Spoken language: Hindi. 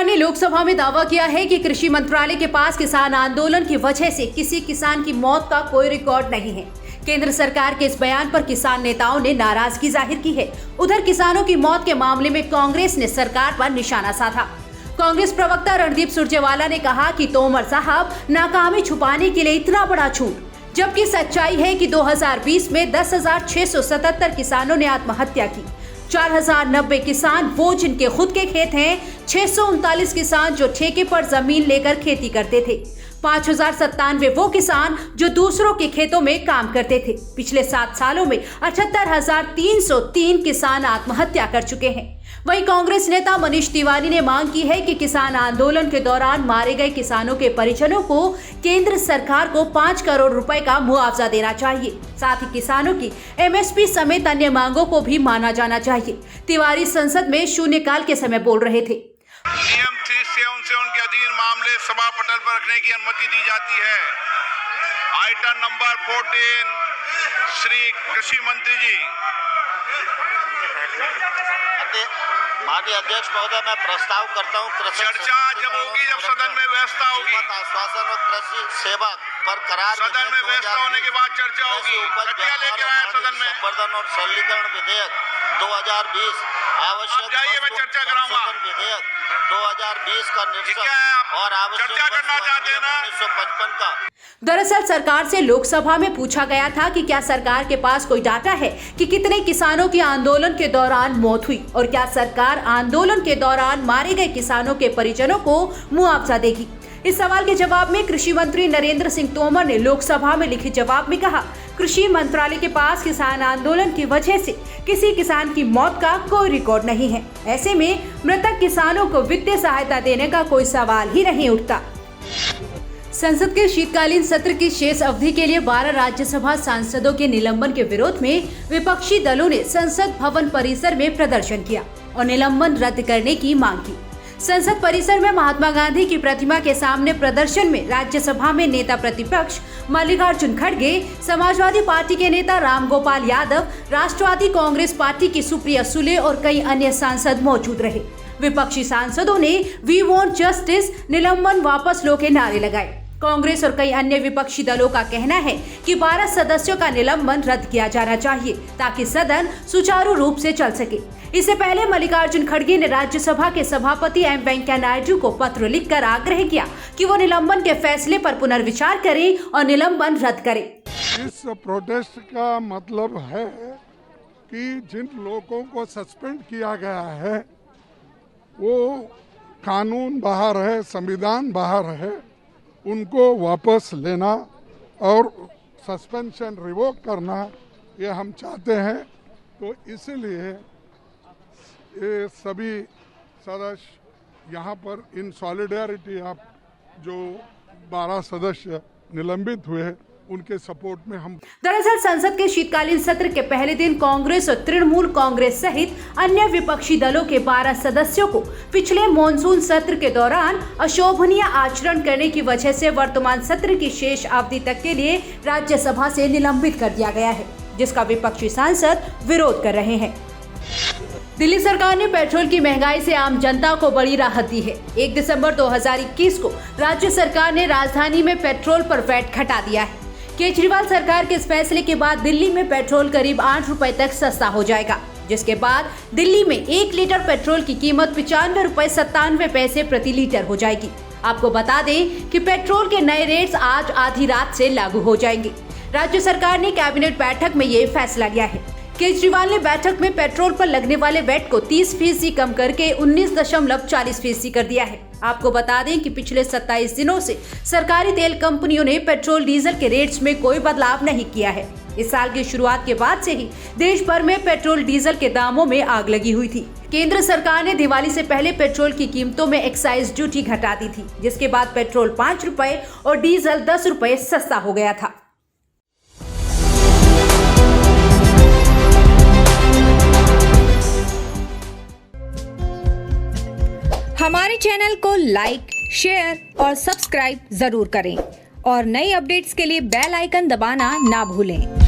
सरकार ने लोकसभा में दावा किया है कि कृषि मंत्रालय के पास किसान आंदोलन की वजह से किसी किसान की मौत का कोई रिकॉर्ड नहीं है। केंद्र सरकार के इस बयान पर किसान नेताओं ने नाराजगी जाहिर की है। उधर किसानों की मौत के मामले में कांग्रेस ने सरकार पर निशाना साधा। कांग्रेस प्रवक्ता रणदीप सुरजेवाला ने कहा कि तोमर साहब नाकामी छुपाने के लिए इतना बड़ा झूठ, जबकि सच्चाई है कि 2020 में 10,677 किसानों ने आत्महत्या की। 4,090 किसान वो जिनके खुद के खेत हैं, 639 किसान जो ठेके पर जमीन लेकर खेती करते थे, 5,097 वो किसान जो दूसरों के खेतों में काम करते थे। पिछले 7 सालों में 78,303 किसान आत्महत्या कर चुके हैं। वहीं कांग्रेस नेता मनीष तिवारी ने मांग की है कि किसान आंदोलन के दौरान मारे गए किसानों के परिजनों को केंद्र सरकार को 5 करोड़ रुपए का मुआवजा देना चाहिए। साथ ही किसानों की MSP समेत अन्य मांगों को भी माना जाना चाहिए। तिवारी संसद में शून्यकाल के समय बोल रहे थे। नियम 377 के अधीन मामले सभा पटल पर रखने की अनुमति दी जाती है। आइटम नंबर 14, श्री कृषि मंत्री जी। माननीय अध्यक्ष महोदय, मैं प्रस्ताव करता हूँ चर्चा जब होगी, जब सदन में व्यवस्था होगी, आश्वासन और कृषि सेवा पर करार सदन में व्यवस्था होने के बाद चर्चा होगी। क्या लेकर आया सदन में? संवर्धन और सरलीकरण विधेयक 2020 आवश्यक, जाइए मैं चर्चा कराऊंगा। विधेयक 2020 का निरसन और आवश्यक चर्चा करना चाहते हैं ना? 1955 का। दरअसल सरकार से लोकसभा में पूछा गया था कि क्या सरकार के पास कोई डाटा है कि कितने किसानों की आंदोलन के दौरान मौत हुई और क्या सरकार आंदोलन के दौरान मारे गए किसानों के परिजनों को मुआवजा देगी। इस सवाल के जवाब में कृषि मंत्री नरेंद्र सिंह तोमर ने लोकसभा में लिखित जवाब में कहा, कृषि मंत्रालय के पास किसान आंदोलन की वजह से किसी किसान की मौत का कोई रिकॉर्ड नहीं है। ऐसे में मृतक किसानों को वित्तीय सहायता देने का कोई सवाल ही नहीं उठता। संसद के शीतकालीन सत्र की शेष अवधि के लिए 12 राज्यसभा सांसदों के निलंबन के विरोध में विपक्षी दलों ने संसद भवन परिसर में प्रदर्शन किया और निलंबन रद्द करने की मांग की। संसद परिसर में महात्मा गांधी की प्रतिमा के सामने प्रदर्शन में राज्यसभा में नेता प्रतिपक्ष मल्लिकार्जुन खड़गे, समाजवादी पार्टी के नेता रामगोपाल यादव, राष्ट्रवादी कांग्रेस पार्टी की सुप्रिया सुले और कई अन्य सांसद मौजूद रहे। विपक्षी सांसदों ने वी वॉन्ट जस्टिस, निलंबन वापस लो के नारे लगाए। कांग्रेस और कई अन्य विपक्षी दलों का कहना है कि 12 सदस्यों का निलंबन रद्द किया जाना चाहिए ताकि सदन सुचारू रूप से चल सके। इससे पहले मल्लिकार्जुन खड़गे ने राज्यसभा के सभापति एम वेंकैया नायडू को पत्र लिखकर आग्रह किया कि वो निलंबन के फैसले पर पुनर्विचार करें और निलंबन रद्द करें। इस प्रोटेस्ट का मतलब है कि जिन लोगों को सस्पेंड किया गया है वो कानून बाहर है, संविधान बाहर है, उनको वापस लेना और सस्पेंशन रिवोक करना ये हम चाहते हैं। तो इसलिए ये सभी सदस्य यहाँ पर इन सॉलिडेरिटी आप जो 12 सदस्य निलंबित हुए उनके सपोर्ट में हम। दरअसल संसद के शीतकालीन सत्र के पहले दिन कांग्रेस और तृणमूल कांग्रेस सहित अन्य विपक्षी दलों के 12 सदस्यों को पिछले मॉनसून सत्र के दौरान अशोभनीय आचरण करने की वजह से वर्तमान सत्र की शेष अवधि तक के लिए राज्यसभा से निलंबित कर दिया गया है, जिसका विपक्षी सांसद विरोध कर रहे हैं। दिल्ली सरकार ने पेट्रोल की महंगाई से आम जनता को बड़ी राहत दी है। 1 दिसंबर 2021 को राज्य सरकार ने राजधानी में पेट्रोल पर वैट घटा दिया है। केजरीवाल सरकार के इस फैसले के बाद दिल्ली में पेट्रोल करीब 8 रुपए तक सस्ता हो जाएगा, जिसके बाद दिल्ली में 1 लीटर पेट्रोल की कीमत 95 रुपए 97 पैसे प्रति लीटर हो जाएगी। आपको बता दें कि पेट्रोल के नए रेट्स आज आधी रात से लागू हो जाएंगे। राज्य सरकार ने कैबिनेट बैठक में ये फैसला लिया है। केजरीवाल ने बैठक में पेट्रोल पर लगने वाले वैट को 30% कम करके 19.40% कर दिया है। आपको बता दें कि पिछले 27 दिनों से सरकारी तेल कंपनियों ने पेट्रोल डीजल के रेट्स में कोई बदलाव नहीं किया है। इस साल की शुरुआत के बाद से ही देश भर में पेट्रोल डीजल के दामों में आग लगी हुई थी। केंद्र सरकार ने दिवाली से पहले पेट्रोल की कीमतों में एक्साइज ड्यूटी घटा दी थी, जिसके बाद पेट्रोल 5 रुपए और डीजल 10 रुपए सस्ता हो गया था। हमारे चैनल को लाइक, शेयर और सब्सक्राइब जरूर करें और नई अपडेट्स के लिए बेल आइकन दबाना ना भूलें।